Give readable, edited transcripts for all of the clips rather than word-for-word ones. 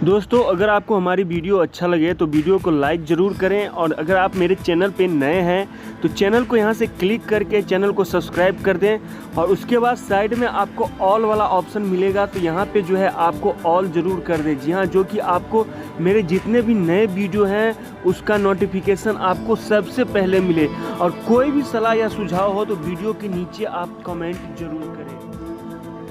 दोस्तों, अगर आपको हमारी वीडियो अच्छा लगे तो वीडियो को लाइक ज़रूर करें, और अगर आप मेरे चैनल पे नए हैं तो चैनल को यहां से क्लिक करके चैनल को सब्सक्राइब कर दें। और उसके बाद साइड में आपको ऑल वाला ऑप्शन मिलेगा, तो यहां पे जो है आपको ऑल ज़रूर कर दें। जी हाँ, जो कि आपको मेरे जितने भी नए वीडियो हैं उसका नोटिफिकेशन आपको सबसे पहले मिले। और कोई भी सलाह या सुझाव हो तो वीडियो के नीचे आप कमेंट जरूर करें।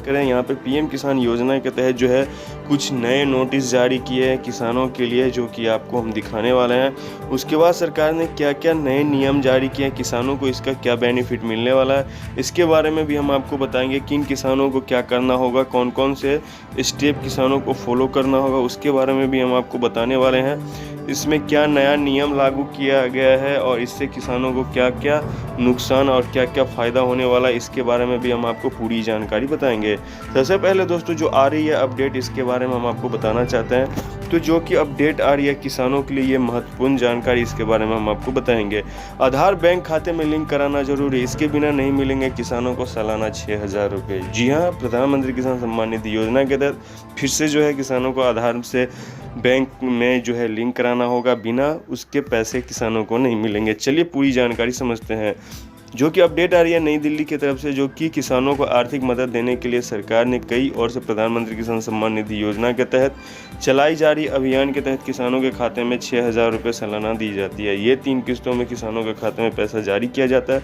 यहाँ पे पीएम किसान योजना के तहत जो है कुछ नए नोटिस जारी किए हैं किसानों के लिए, जो कि आपको हम दिखाने वाले हैं। उसके बाद सरकार ने क्या क्या नए नियम जारी किए हैं, किसानों को इसका क्या बेनिफिट मिलने वाला है, इसके बारे में भी हम आपको बताएंगे। किन किसानों को क्या करना होगा, कौन कौन से स्टेप किसानों को फॉलो करना होगा, उसके बारे में भी हम आपको बताने वाले हैं। इसमें क्या नया नियम लागू किया गया है और इससे किसानों को क्या क्या नुकसान और क्या क्या फ़ायदा होने वाला है, इसके बारे में भी हम आपको पूरी जानकारी बताएंगे। सबसे पहले दोस्तों, जो आ रही है अपडेट, इसके बारे में हम आपको बताना चाहते हैं। तो जो कि अपडेट आ रही है किसानों के लिए, ये महत्वपूर्ण जानकारी, इसके बारे में हम आपको बताएंगे। आधार बैंक खाते में लिंक कराना जरूरी है, इसके बिना नहीं मिलेंगे किसानों को सालाना 6,000 रुपये। जी हाँ, प्रधानमंत्री किसान सम्मान निधि योजना के तहत फिर से जो है किसानों को आधार से बैंक में जो है लिंक कराना होगा, बिना उसके पैसे किसानों को नहीं मिलेंगे। चलिए पूरी जानकारी समझते हैं। जो कि अपडेट आ रही है नई दिल्ली की तरफ से, जो कि किसानों को आर्थिक मदद देने के लिए सरकार ने कई ओर से प्रधानमंत्री किसान सम्मान निधि योजना के तहत चलाई जा रही अभियान के तहत किसानों के खाते में 6,000 रुपये सालाना दी जाती है। ये 3 किस्तों में किसानों के खाते में पैसा जारी किया जाता है,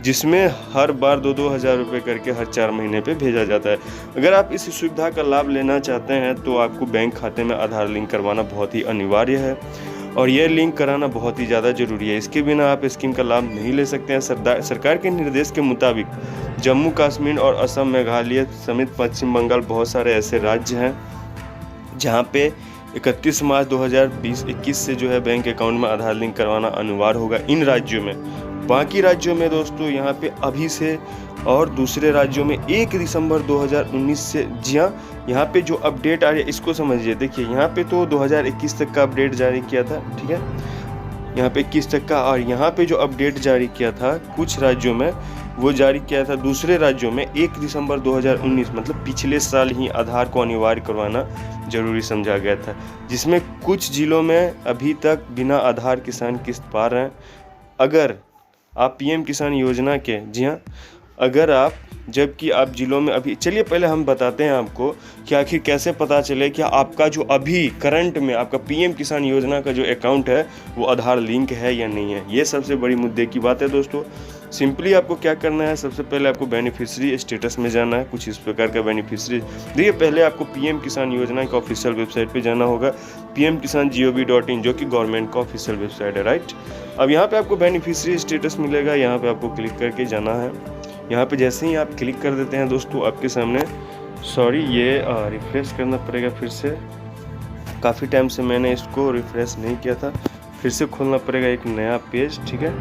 जिसमें हर बार 2-2 हज़ार रुपये करके हर 4 महीने पे भेजा जाता है। अगर आप इस सुविधा का लाभ लेना चाहते हैं तो आपको बैंक खाते में आधार लिंक करवाना बहुत ही अनिवार्य है, और यह लिंक कराना बहुत ही ज़्यादा ज़रूरी है। इसके बिना आप स्कीम का लाभ नहीं ले सकते हैं। सरकार के निर्देश के मुताबिक जम्मू कश्मीर और असम, मेघालय समेत पश्चिम बंगाल बहुत सारे ऐसे राज्य हैं जहां पे 31 मार्च 2021 से जो है बैंक अकाउंट में आधार लिंक करवाना अनिवार्य होगा इन राज्यों में। बाकी राज्यों में दोस्तों यहाँ पे अभी से, और दूसरे राज्यों में 1 दिसंबर 2019 से। जी हाँ, यहाँ पे जो अपडेट आ रही है इसको समझिए। देखिए यहाँ पे तो 2021 तक का अपडेट जारी किया था, ठीक है, यहाँ पे 21 तक का। और यहाँ पे जो अपडेट जारी किया था कुछ राज्यों में, वो जारी किया था दूसरे राज्यों में 1 दिसंबर 2019, मतलब पिछले साल ही आधार को अनिवार्य करवाना जरूरी समझा गया था, जिसमें कुछ जिलों में अभी तक बिना आधार किसान किस्त पा रहे हैं। अगर आप पीएम किसान योजना के, जी हाँ, अगर आप, जबकि आप जिलों में अभी, चलिए पहले हम बताते हैं आपको कि आखिर कैसे पता चले कि आपका जो अभी करंट में आपका पीएम किसान योजना का जो अकाउंट है वो आधार लिंक है या नहीं है। ये सबसे बड़ी मुद्दे की बात है दोस्तों। सिंपली आपको क्या करना है, सबसे पहले आपको बेनिफिशियरी स्टेटस में जाना है। कुछ इस प्रकार का बेनिफिशियरी, देखिए पहले आपको पीएम किसान योजना का ऑफिशियल वेबसाइट पे जाना होगा, pmkisan.gov.in, जो कि गवर्नमेंट का ऑफिशियल वेबसाइट है, राइट। अब यहाँ पे आपको बेनिफिशियरी स्टेटस मिलेगा, यहाँ पे आपको क्लिक करके जाना है। यहाँ पे जैसे ही आप क्लिक कर देते हैं दोस्तों, आपके सामने, सॉरी ये रिफ्रेश करना पड़ेगा फिर से, काफ़ी टाइम से मैंने इसको रिफ्रेश नहीं किया था, फिर से खोलना पड़ेगा एक नया पेज, ठीक है।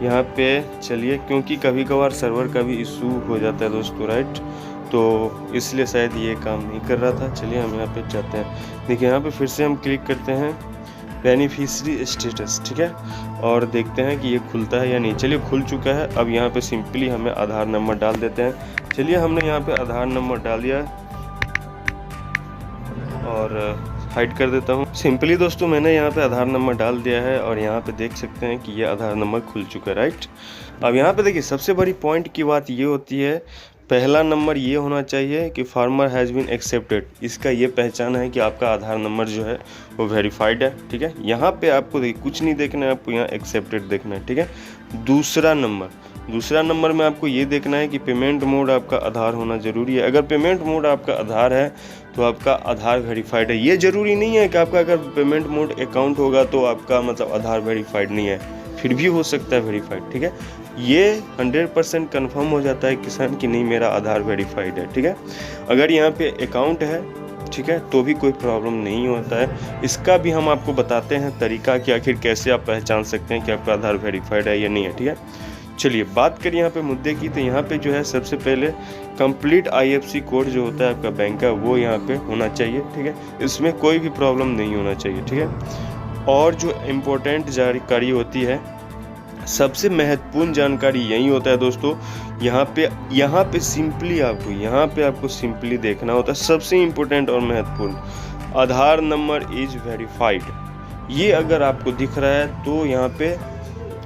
यहाँ पे चलिए, क्योंकि कभी कभार सर्वर का भी इशू हो जाता है दोस्तों, राइट, तो इसलिए शायद ये काम नहीं कर रहा था। चलिए हम यहाँ पे जाते हैं। देखिए यहाँ पे फिर से हम क्लिक करते हैं बेनिफिशियरी स्टेटस, ठीक है, और देखते हैं कि ये खुलता है या नहीं। चलिए खुल चुका है। अब यहाँ पे सिंपली हमें आधार नंबर डाल देते हैं। चलिए हमने यहाँ पे आधार नंबर डाल दिया और हाइड कर देता हूँ। सिंपली दोस्तों मैंने यहाँ पे आधार नंबर डाल दिया है और यहाँ पे देख सकते हैं कि ये आधार नंबर खुल चुका है, राइट। अब यहाँ पे देखिए सबसे बड़ी पॉइंट की बात ये होती है, पहला नंबर ये होना चाहिए कि फार्मर हैज़ बीन एक्सेप्टेड। इसका ये पहचान है कि आपका आधार नंबर जो है वो वेरीफाइड है, ठीक है। यहाँ पे आपको देखिए कुछ नहीं देखना है, आपको यहाँ एक्सेप्टेड देखना है, ठीक है। दूसरा नंबर में आपको ये देखना है कि पेमेंट मोड आपका आधार होना ज़रूरी है। अगर पेमेंट मोड आपका आधार है तो आपका आधार वेरीफाइड है। ये ज़रूरी नहीं है कि आपका अगर पेमेंट मोड अकाउंट होगा तो आपका मतलब आधार वेरीफाइड नहीं है, फिर भी हो सकता है वेरीफाइड, ठीक है। ये 100% कन्फर्म हो जाता है किसान कि नहीं मेरा आधार वेरीफाइड है, ठीक है। अगर यहाँ पे अकाउंट है, ठीक है, तो भी कोई प्रॉब्लम नहीं होता है। इसका भी हम आपको बताते हैं तरीका कि आखिर कैसे आप पहचान सकते हैं कि आपका आधार वेरीफाइड है या नहीं है, ठीक है। चलिए बात करें यहाँ पे मुद्दे की, तो यहाँ पे जो है सबसे पहले कंप्लीट IFSC कोड जो होता है आपका बैंक का, वो यहाँ पे होना चाहिए, ठीक है। इसमें कोई भी प्रॉब्लम नहीं होना चाहिए, ठीक है। और जो इम्पोर्टेंट जानकारी होती है, सबसे महत्वपूर्ण जानकारी यही होता है दोस्तों, यहाँ पे सिंपली आपको सिंपली देखना होता है। सबसे इम्पोर्टेंट और महत्वपूर्ण आधार नंबर इज वेरीफाइड, ये अगर आपको दिख रहा है तो यहाँ पे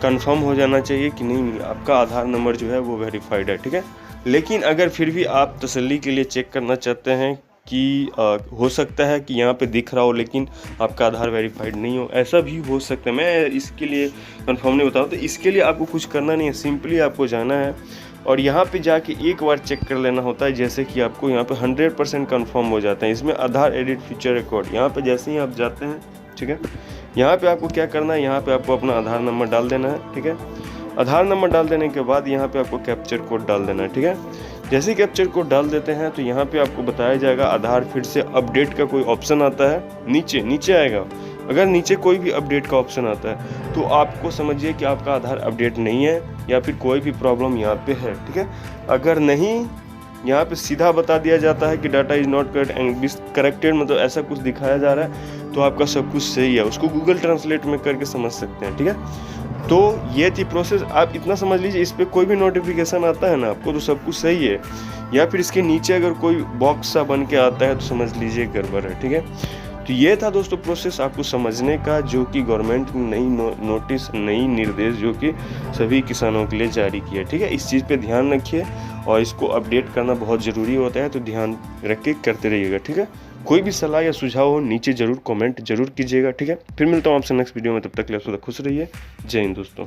कंफर्म हो जाना चाहिए कि नहीं आपका आधार नंबर जो है वो वेरीफाइड है, ठीक है। लेकिन अगर फिर भी आप तसल्ली के लिए चेक करना चाहते हैं कि हो सकता है कि यहाँ पे दिख रहा हो लेकिन आपका आधार वेरीफाइड नहीं हो, ऐसा भी हो सकता है। मैं इसके लिए कंफर्म नहीं बताऊँ, तो इसके लिए आपको कुछ करना नहीं है, सिंपली आपको जाना है और यहाँ पे जाके एक बार चेक कर लेना होता है, जैसे कि आपको यहाँ पे 100% कंफर्म हो जाता है। इसमें आधार एडिट फीचर रिकॉर्ड, यहाँ पे जैसे ही आप जाते हैं, ठीक है, यहाँ पे आपको क्या करना है, यहाँ पे आपको अपना आधार नंबर डाल देना है, ठीक है। आधार नंबर डाल देने के बाद यहाँ पे आपको कैप्चर कोड डाल देना है, ठीक है। जैसे ही कैप्चर कोड डाल देते हैं तो यहाँ पे आपको बताया जाएगा आधार फिर से अपडेट का कोई ऑप्शन आता है, नीचे आएगा। अगर नीचे कोई भी अपडेट का ऑप्शन आता है तो आपको समझिए कि आपका आधार अपडेट नहीं है या फिर कोई भी प्रॉब्लम यहाँ पे है, ठीक है। अगर नहीं, यहाँ पे सीधा बता दिया जाता है कि डाटा इज नॉट करेक्टेड, मतलब ऐसा कुछ दिखाया जा रहा है तो आपका सब कुछ सही है। उसको गूगल ट्रांसलेट में करके समझ सकते हैं, ठीक है। तो ये थी प्रोसेस, आप इतना समझ लीजिए, इस पर कोई भी नोटिफिकेशन आता है ना आपको तो सब कुछ सही है, या फिर इसके नीचे अगर कोई बॉक्स सा बन के आता है तो समझ लीजिए गड़बड़ है, ठीक है। तो ये था दोस्तों प्रोसेस आपको समझने का, जो कि गवर्नमेंट ने नई नोटिस, नई निर्देश जो कि सभी किसानों के लिए जारी किया, ठीक है। इस चीज़ पे ध्यान रखिए और इसको अपडेट करना बहुत ज़रूरी होता है, तो ध्यान रख के करते रहिएगा, ठीक है। कोई भी सलाह या सुझाव हो नीचे ज़रूर कमेंट कीजिएगा, ठीक है। फिर मिलता हूँ आपसे नेक्स्ट वीडियो में, तब तक के लिए खुश रहिए। जय हिंद दोस्तों।